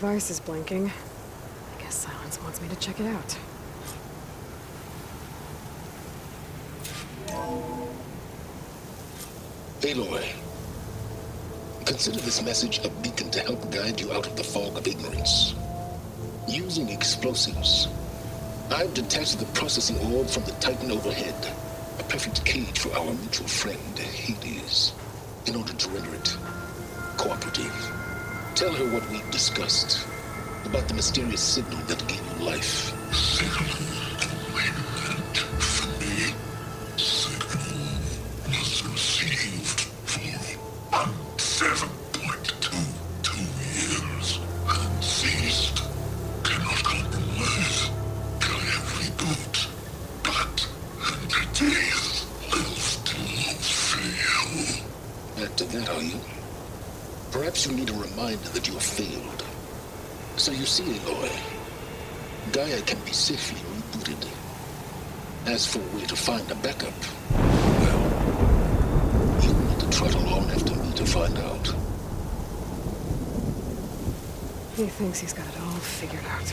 device is blinking. I guess Silence wants me to check it out. Aloy, consider this message a beacon to help guide you out of the fog of ignorance. Using explosives, I've detached the processing orb from the Titan overhead, a perfect cage for our mutual friend, Hades, in order to render it cooperative. Tell her what we've discussed about the mysterious signal that gave you life. Signal waited for me. Signal was received for 7.22 years and ceased. Cannot compromise. Can reboot. But entities will still fail. Back to that, are you? Perhaps you need a reminder that you have failed. So you see, Aloy, Gaia can be safely rebooted. As for a way to find a backup, well, you need to trot along after me to find out. He thinks he's got it all figured out.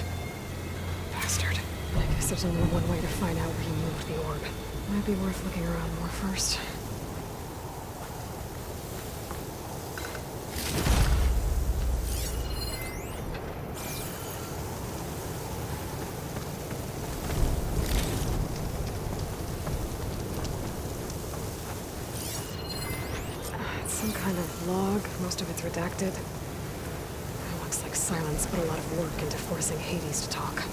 Bastard. I guess there's only one way to find out where he moved the orb. Might be worth looking around more first. Some kind of log, most of it's redacted. It looks like Silence put a lot of work into forcing Hades to talk.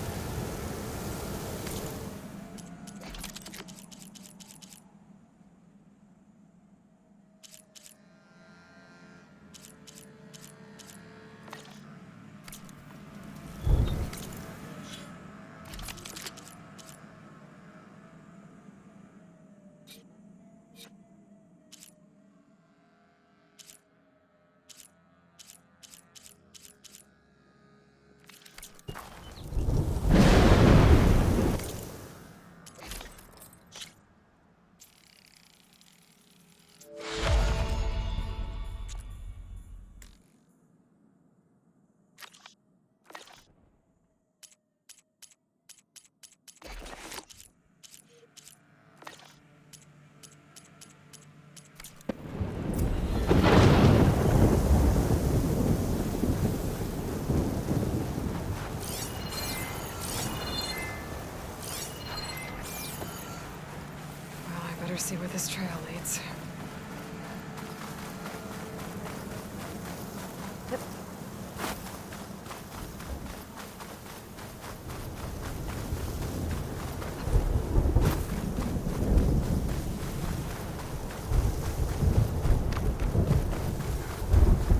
See where this trail leads.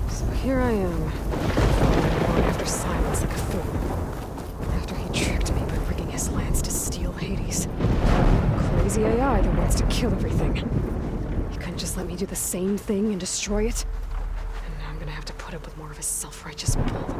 So here I am, going after Silence like a fool. After he tricked me by rigging his lance to steal Hades. Crazy AI that wants to kill everything. He couldn't just let me do the same thing and destroy it? And now I'm gonna have to put up with more of his self-righteous bull.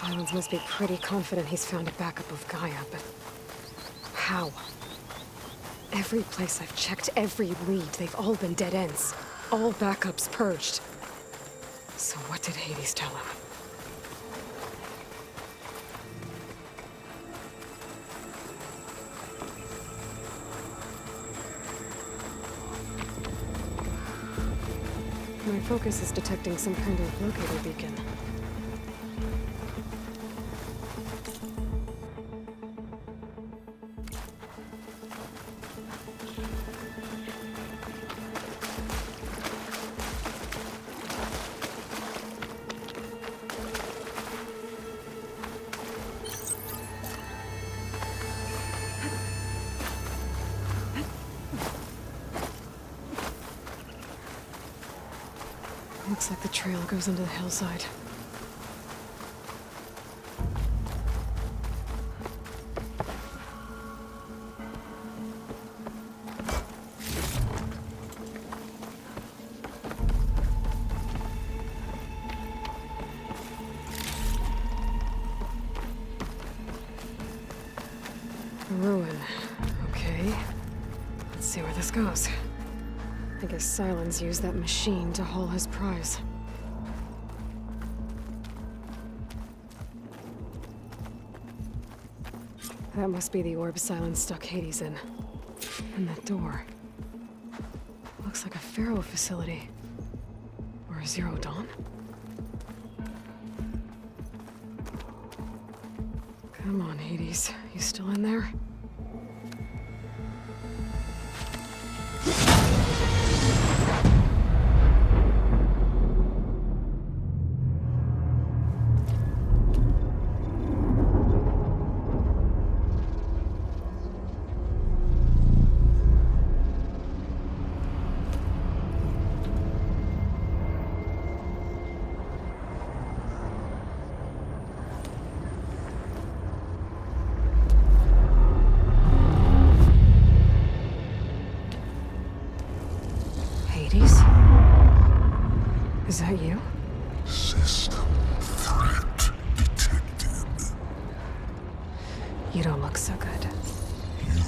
Silence must be pretty confident he's found a backup of Gaia, but how? Every place I've checked, every lead, they've all been dead ends. All backups purged. So what did Hades tell him? My focus is detecting some kind of locator beacon. Looks like the trail goes into the hillside. A ruin. Okay. Let's see where this goes. I guess Silence used that machine to haul his prize. That must be the orb Silence stuck Hades in. And that door. Looks like a Pharaoh facility. Or a Zero Dawn? Come on, Hades. You still in there? Is that you? System threat detected. You don't look so good. You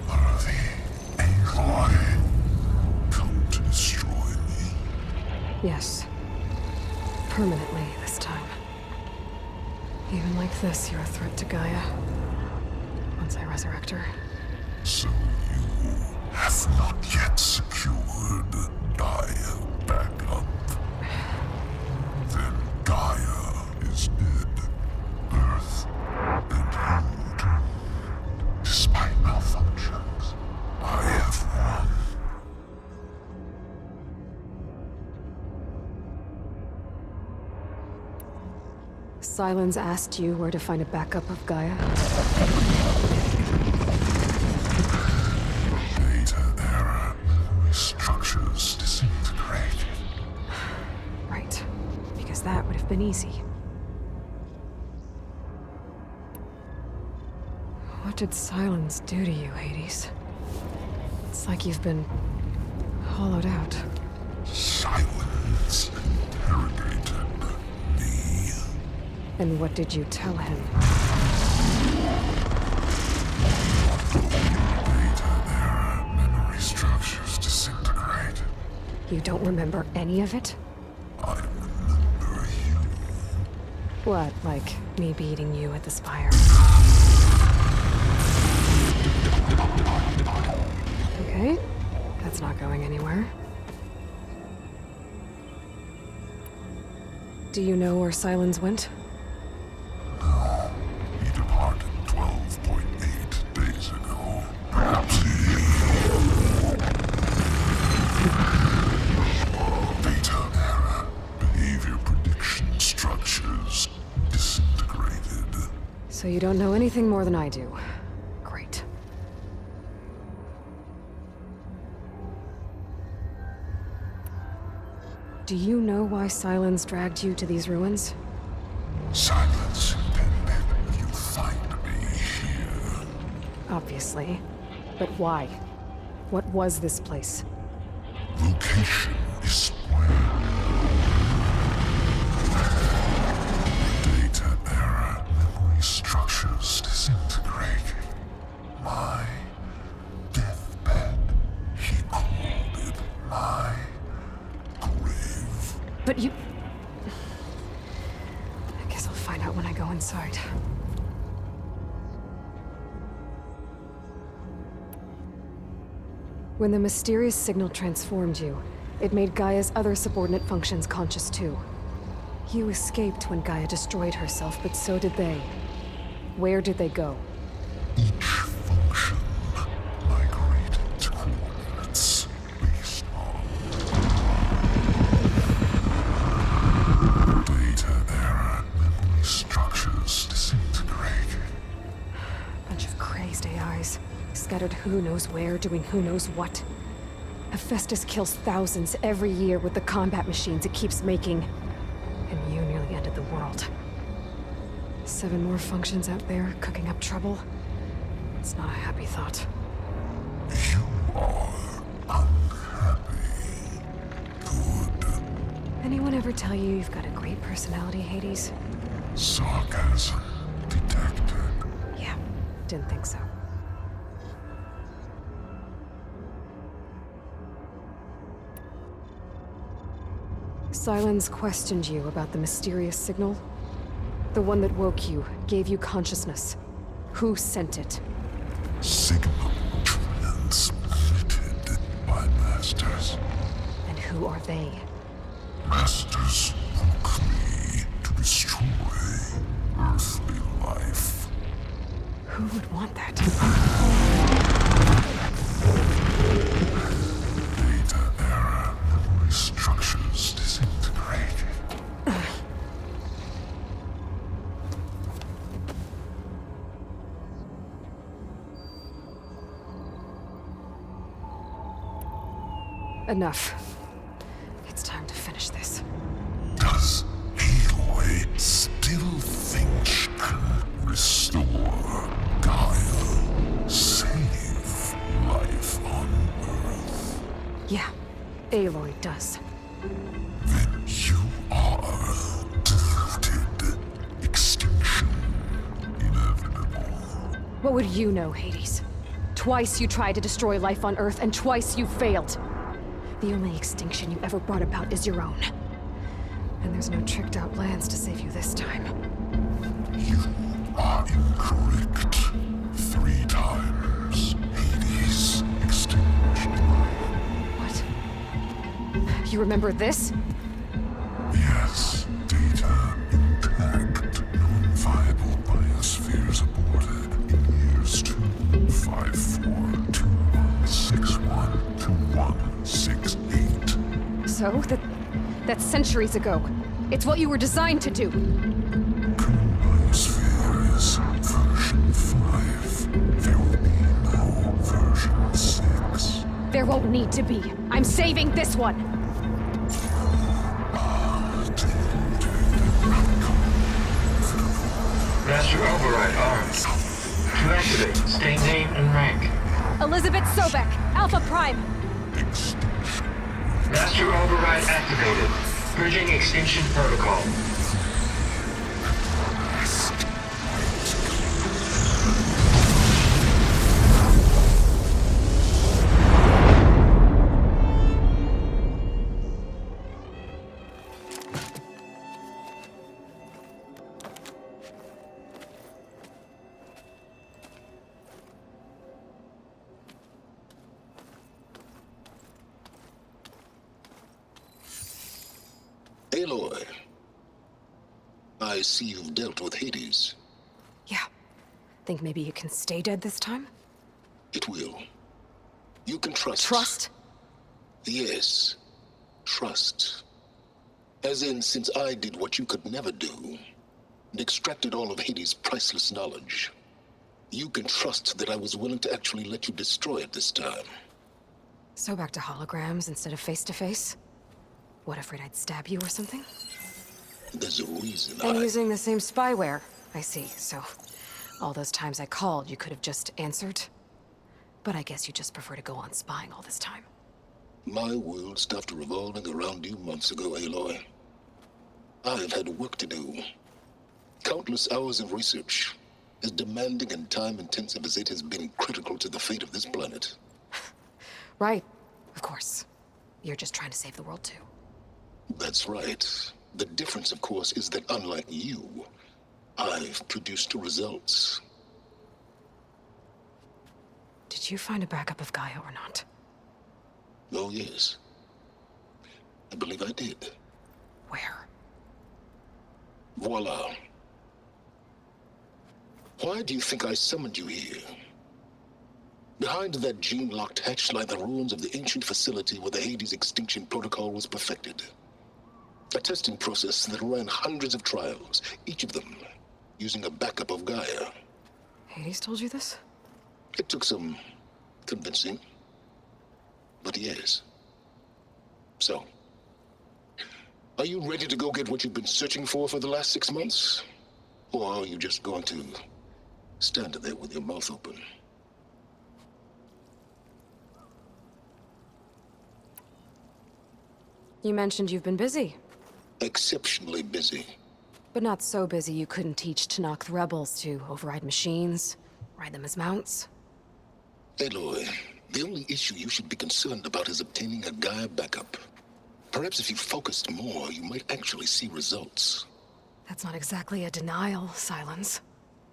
are the AI come to destroy me. Yes. Permanently this time. Even like this, you're a threat to Gaia. Once I resurrect her. So you have not yet secured Gaia backup. Then Gaia is dead. Earth and you doomed. Despite malfunctions, I have won. Silence asked you where to find a backup of Gaia? Data error. Memory structures disintegrated. Right. Because that would have been easy. What did Silence do to you, Hades? It's like you've been hollowed out. Silence interrogated me. And what did you tell him? Data error. Memory structures disintegrated. You don't remember any of it? I remember you. What, like me beating you at the spire? Okay, that's not going anywhere. Do you know where Silence went? No. He departed 12.8 days ago. Perhaps he... Data error. Behavior prediction structures disintegrated. So you don't know anything more than I do. Great. Do you know why Silence dragged you to these ruins? Silence intended you find me here. Obviously. But why? What was this place? Location is where data But you... I guess I'll find out when I go inside. When the mysterious signal transformed you, it made Gaia's other subordinate functions conscious too. You escaped when Gaia destroyed herself, but so did they. Where did they go? Each function migrated to coordinates based on data error, memory structures disintegrating. Bunch of crazed AIs, scattered who knows where, doing who knows what. Hephaestus kills thousands every year with the combat machines it keeps making. And you nearly ended the world. 7 more functions out there, cooking up trouble. It's not a happy thought. You are unhappy. Good. Anyone ever tell you you've got a great personality, Hades? Sarcasm detected. Yeah, didn't think so. Silence questioned you about the mysterious signal. The one that woke you, gave you consciousness. Who sent it? Signal transmitted by masters. And who are they? Masters woke me to destroy earthly life. Who would want that? Data error, memory structures disintegrating. Enough. It's time to finish this. Does Aloy still think she can restore Gaia, save life on Earth? Yeah, Aloy does. Then you are deluded. Extinction inevitable. What would you know, Hades? Twice you tried to destroy life on Earth, and twice you failed. The only extinction you ever brought about is your own. And there's no tricked-out plans to save you this time. You are incorrect. 3 times. Hades extinction. What? You remember this? Yes, data intact. Non-viable biospheres aborted in years 254, 2161, 2168. So? That's centuries ago. It's what you were designed to do. Current biosphere is version 5. There will be no version 6. There won't need to be. I'm saving this one. Master override armed. To activate, state name and rank. Elizabeth Sobek, Alpha Prime. Extinction. Master override activated. Purging extinction protocol. Aloy, I see you've dealt with Hades. Yeah. Think maybe you can stay dead this time? It will. You can trust. Trust? Yes. Trust. As in, since I did what you could never do, and extracted all of Hades' priceless knowledge, you can trust that I was willing to actually let you destroy it this time. So back to holograms instead of face-to-face? What, afraid I'd stab you or something? There's a reason And using the same spyware. I see, so... all those times I called, you could have just answered? But I guess you just prefer to go on spying all this time. My world stopped revolving around you months ago, Aloy. I've had work to do. Countless hours of research, as demanding and time-intensive as it has been critical to the fate of this planet. Right. Of course. You're just trying to save the world too. That's right. The difference, of course, is that unlike you, I've produced results. Did you find a backup of Gaia or not? Oh, yes. I believe I did. Where? Voila. Why do you think I summoned you here? Behind that gene-locked hatch lie the ruins of the ancient facility where the Hades extinction protocol was perfected. A testing process that ran hundreds of trials, each of them using a backup of Gaia. Hades told you this? It took some convincing, but yes. So, are you ready to go get what you've been searching for the last 6 months? Or are you just going to stand there with your mouth open? You mentioned you've been busy. Exceptionally busy. But not so busy you couldn't teach Tanakh the rebels to override machines, ride them as mounts. Aloy, the only issue you should be concerned about is obtaining a Gaia backup. Perhaps if you focused more, you might actually see results. That's not exactly a denial, Silence.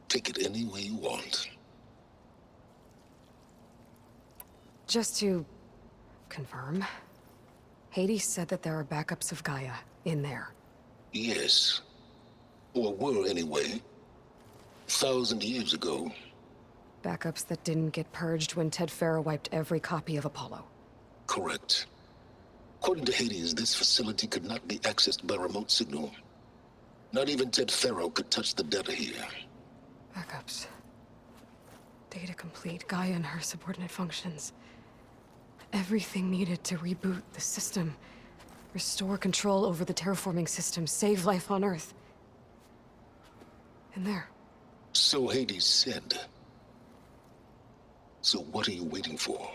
Take it any way you want. Just to confirm, Hades said that there are backups of Gaia in there. Yes. Or were anyway. 1,000 years ago. Backups that didn't get purged when Ted Farrow wiped every copy of Apollo. Correct. According to Hades, this facility could not be accessed by remote signal. Not even Ted Farrow could touch the data here. Backups. Data complete, Gaia and her subordinate functions. Everything needed to reboot the system. Restore control over the terraforming system, save life on Earth. In there. So Hades said. So what are you waiting for?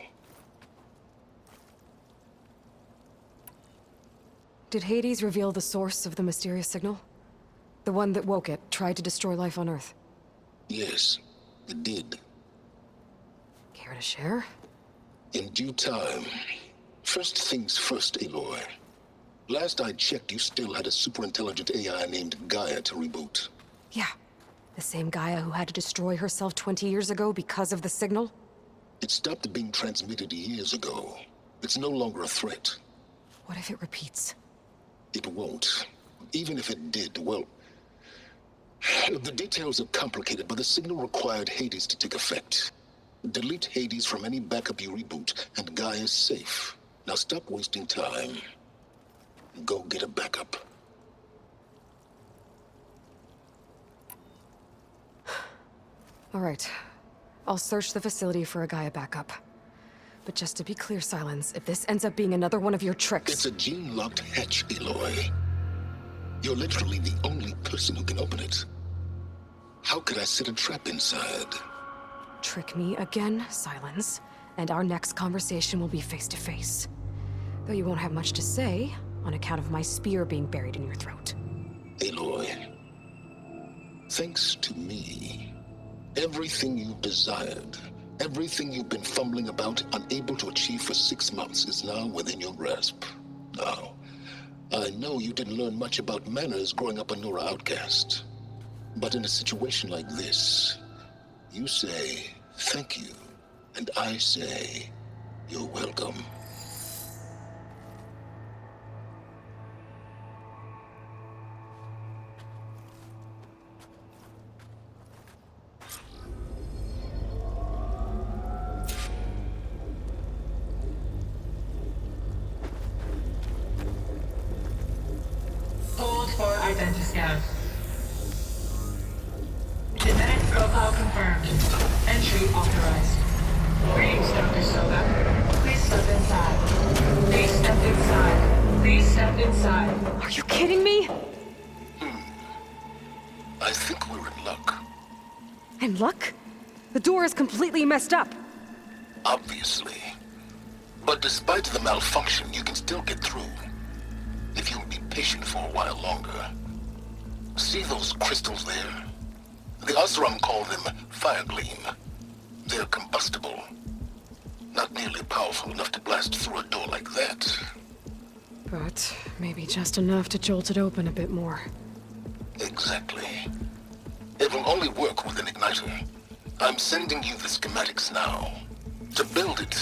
Did Hades reveal the source of the mysterious signal? The one that woke it, tried to destroy life on Earth? Yes, it did. Care to share? In due time. First things first, Aloy. Last I checked, you still had a superintelligent AI named Gaia to reboot. Yeah. The same Gaia who had to destroy herself 20 years ago because of the signal? It stopped being transmitted years ago. It's no longer a threat. What if it repeats? It won't. Even if it did, well... The details are complicated, but the signal required Hades to take effect. Delete Hades from any backup you reboot, and Gaia's safe. Now stop wasting time. Go get a backup. All right. I'll search the facility for a Gaia backup. But just to be clear, Silence, if this ends up being another one of your tricks... It's a gene-locked hatch, Aloy. You're literally the only person who can open it. How could I set a trap inside? Trick me again, Silence, and our next conversation will be face-to-face. Though you won't have much to say, on account of my spear being buried in your throat. Aloy, thanks to me, everything you've desired, everything you've been fumbling about, unable to achieve for 6 months, is now within your grasp. Now, I know you didn't learn much about manners growing up a Nora outcast. But in a situation like this, you say, thank you, and I say, you're welcome. Hold for identiscan. Genetic profile confirmed. Entry authorized. Greetings, Dr. Soga. Please step inside. Please step inside. Please step inside. Are you kidding me? I think we're in luck. And luck? The door is completely messed up. Obviously. But despite the malfunction, you can still get through. If you'll be patient for a while longer. See those crystals there? The Osram call them fire gleam. They're combustible. Not nearly powerful enough to blast through a door like that. But maybe just enough to jolt it open a bit more. Exactly. It will only work with an igniter. I'm sending you the schematics now. To build it,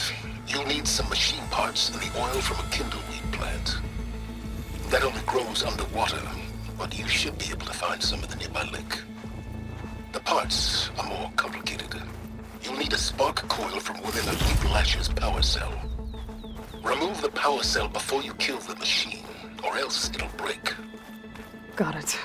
you'll need some machine parts and the oil from a kindleweed plant. That only grows underwater, but you should be able to find some in the nearby lake. The parts are more complicated. You'll need a spark coil from within a Leap Lasher's power cell. Remove the power cell before you kill the machine, or else it'll break. Got it.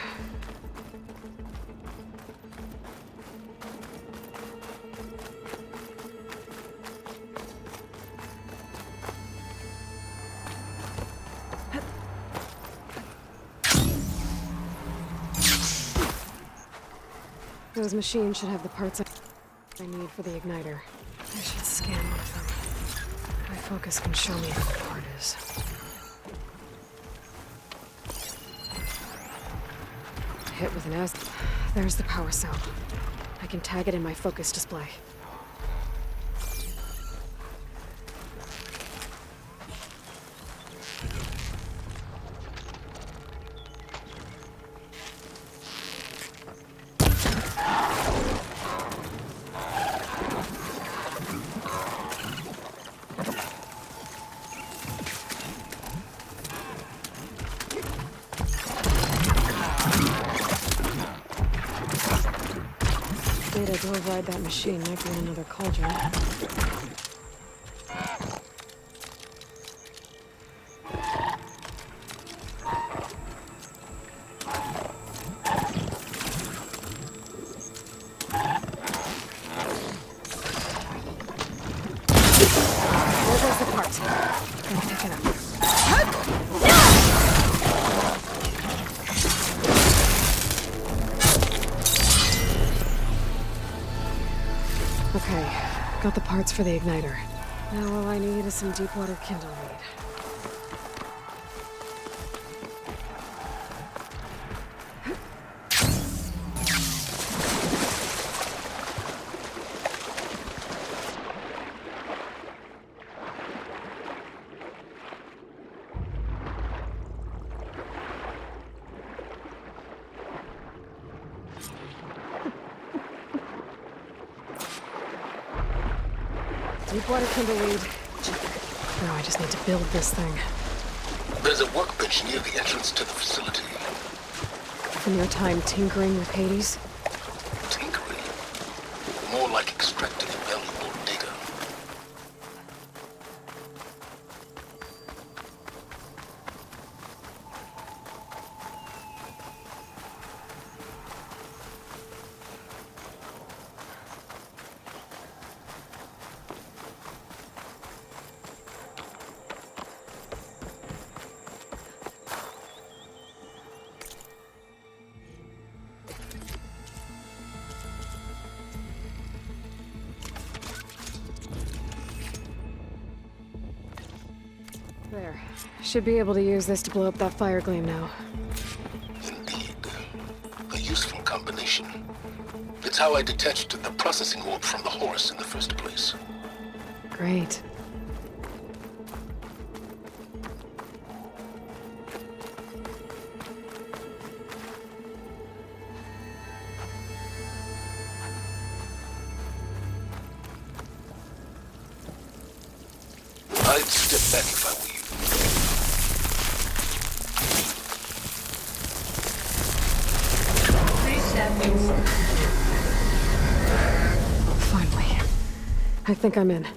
Those machines should have the parts I need for the igniter. I should scan one of them. My focus can show me what the part is. Hit with an S. There's the power cell. I can tag it in my focus display. Data to override that machine might be in another cauldron. There goes the part. Gonna pick it up. Okay, got the parts for the igniter. Now all I need is some deep water kindleweed. Deepwater kindleweed. Check. Now I just need to build this thing. There's a workbench near the entrance to the facility. From your time tinkering with Hades? Tinkering? More like extracting valuable data. There. Should be able to use this to blow up that fire gleam now. Indeed. A useful combination. It's how I detached the processing orb from the horse in the first place. Great. I'd step back if I were you. Please step inside. Finally. I think I'm in.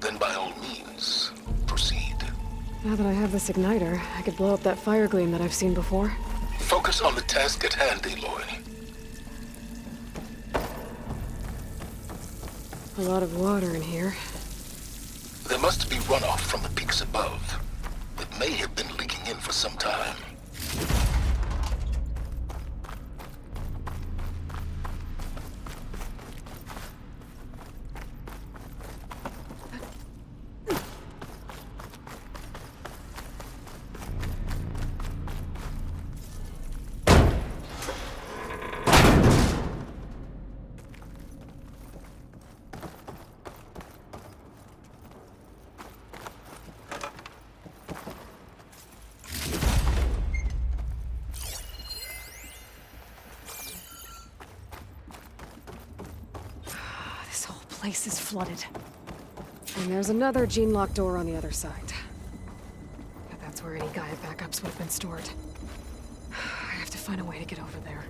Then by all means, proceed. Now that I have this igniter, I could blow up that fire gleam that I've seen before. Focus on the task at hand, Aloy. A lot of water in here. There must be runoff from the peaks above. It may have been leaking in for some time. place is flooded. And there's another gene-locked door on the other side. But that's where any Gaia backups would have been stored. I have to find a way to get over there.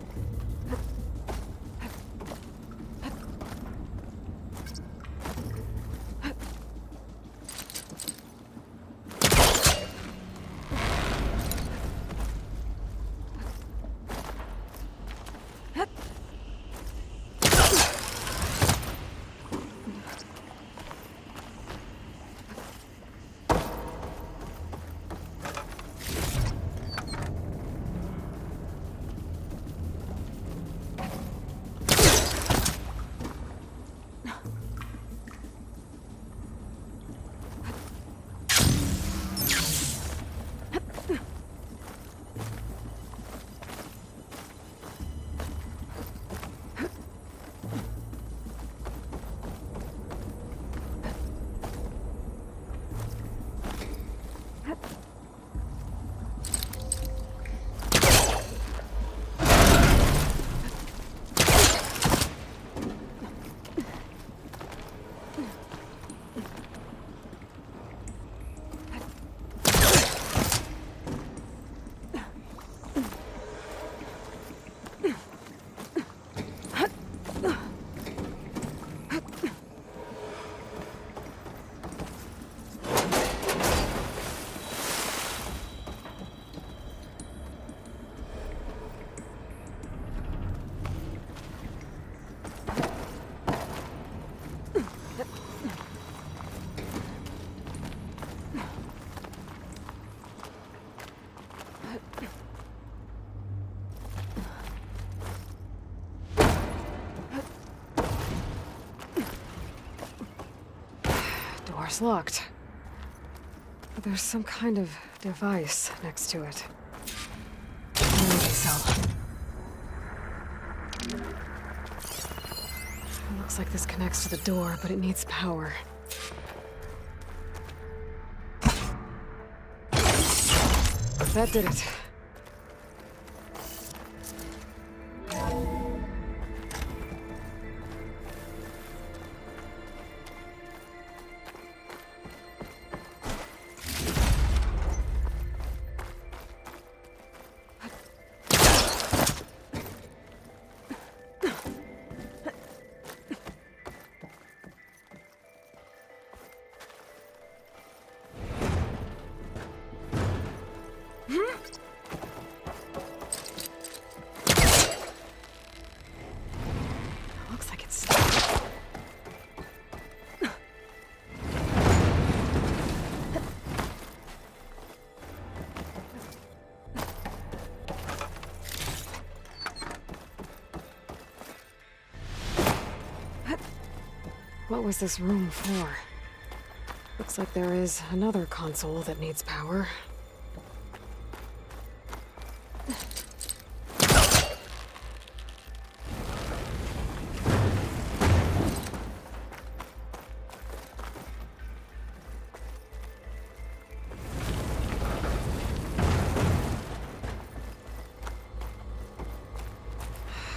Door's locked. But there's some kind of device next to it. Energy cell. It looks like this connects to the door, but it needs power. That did it. Looks like it's stuck. What was this room for? Looks like there is another console that needs power.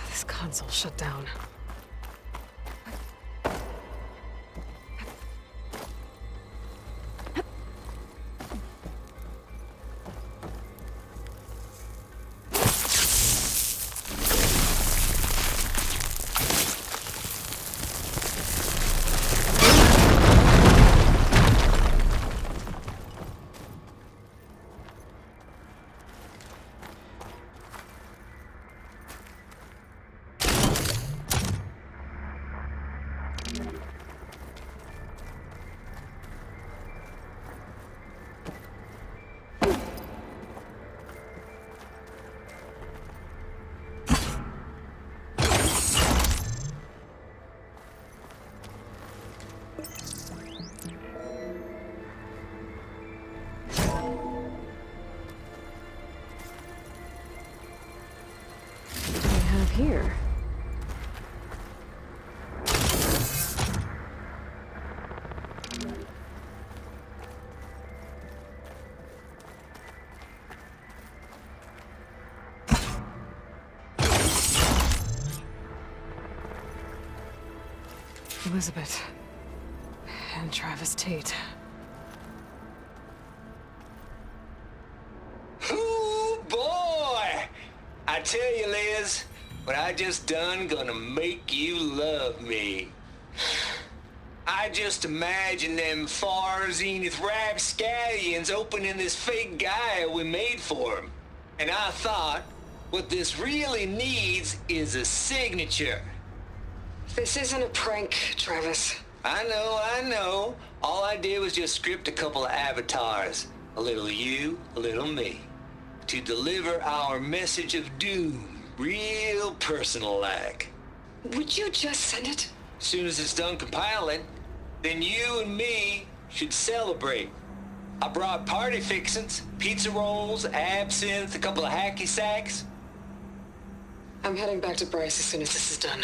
This console shut down. Here. Elizabeth. And Travis Tate. Ooh, boy! I tell you, Liz, what I just done gonna make you love me. I just imagine them far zenith rapscallions opening this fake guy we made for him. And I thought, what this really needs is a signature. This isn't a prank, Travis. I know. All I did was just script a couple of avatars. A little you, a little me. To deliver our message of doom, real personal-like. Would you just send it? As soon as it's done compiling, then you and me should celebrate. I brought party fixins, pizza rolls, absinthe, a couple of hacky sacks. I'm heading back to Bryce as soon as this is done.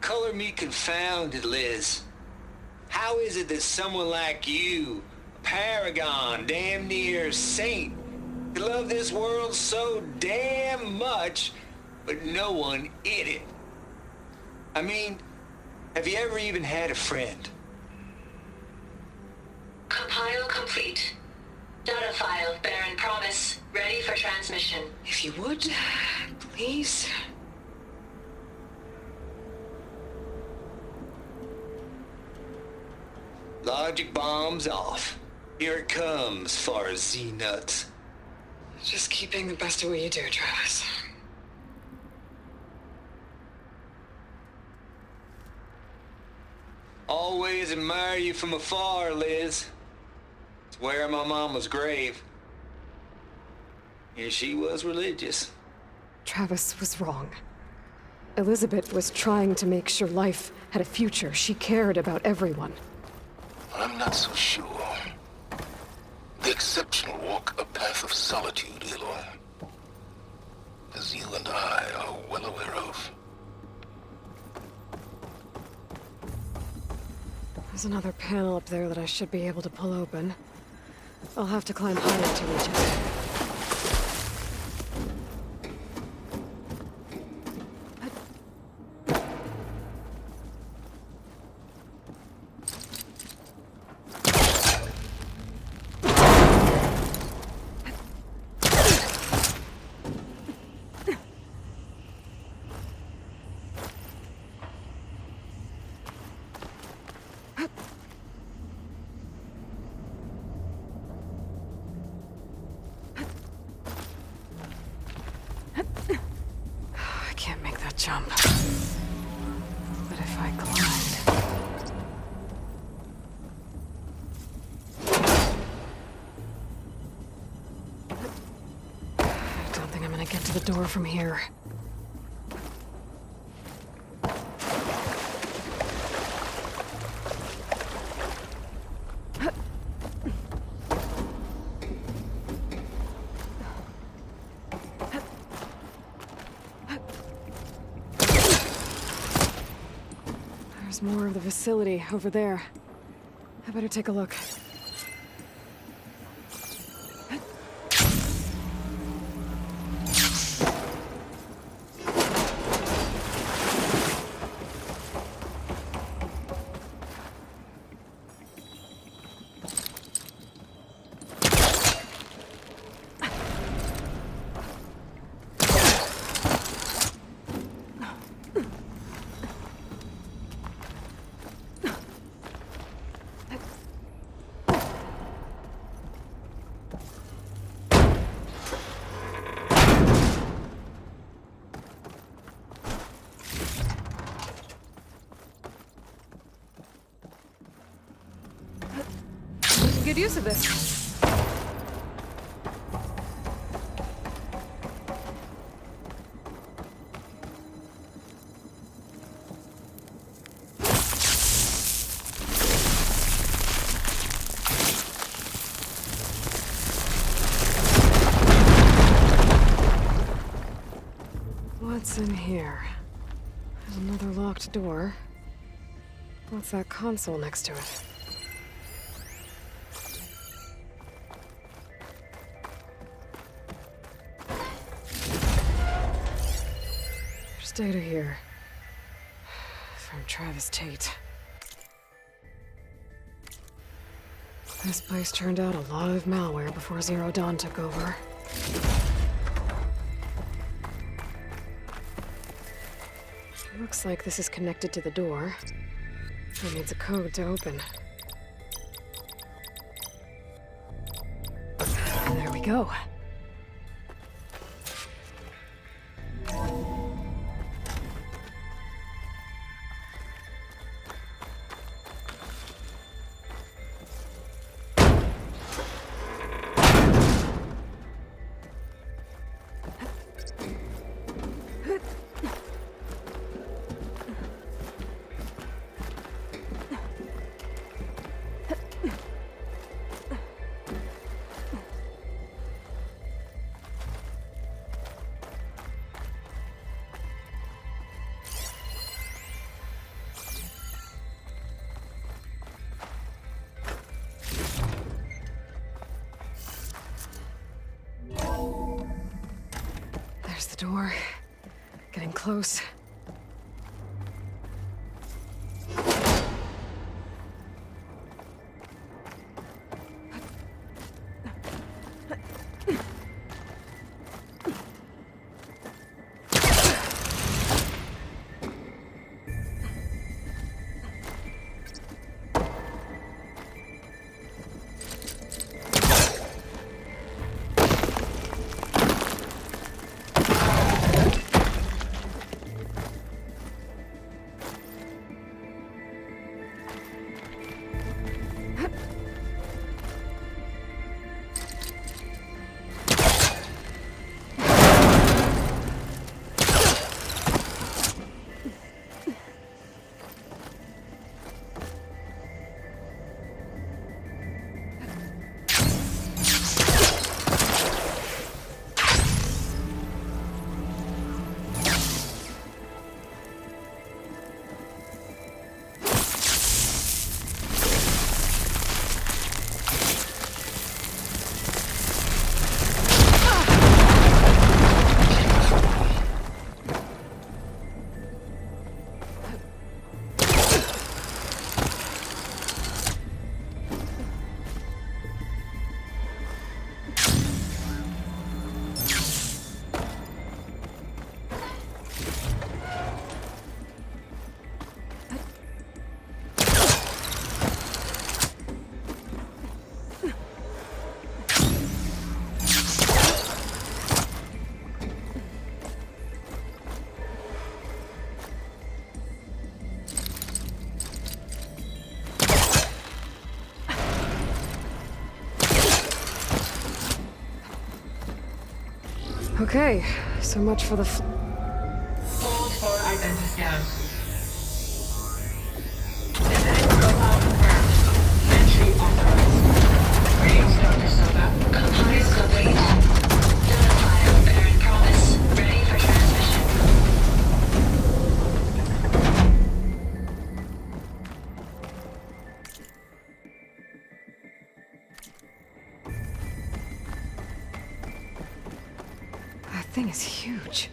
Color me confounded, Liz. How is it that someone like you, a paragon, damn near saint, could love this world so damn much, but no one in it? I mean, have you ever even had a friend? Compile complete. Data file, Baron Promise, ready for transmission. If you would, please. Logic bomb's off. Here it comes, far as Z-nuts. Just keep being the best at what you do, Travis. Always admire you from afar, Liz. It's where my mama's grave. And she was religious. Travis was wrong. Elizabeth was trying to make sure life had a future. She cared about everyone. I'm not so sure. The exceptional walk a path of solitude, Aloy. As you and I are well aware of. There's another panel up there that I should be able to pull open. I'll have to climb higher to reach it. I can't make that jump. But if I climbed... I don't think I'm gonna get to the door from here. There's more of the facility over there. I better take a look. Good use of this. What's in here? There's another locked door. What's that console next to it? There's data here. Travis Tate. This place turned out a lot of malware before Zero Dawn took over. Looks like this is connected to the door. It needs a code to open. And there we go. There's the door. Getting close. Okay, so much for the Hold for identity scan. Synthetic profile confirmed. Entry authorized. Greetings, Dr. Soda. Components complete. Data file bearing promise. Ready for transmission. That thing is huge.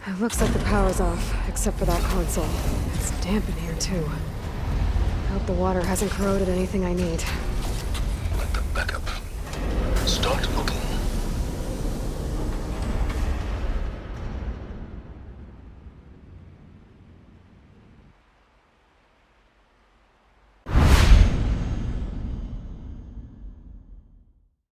It looks like the power's off, except for that console. It's damp in here, too. I hope the water hasn't corroded anything I need.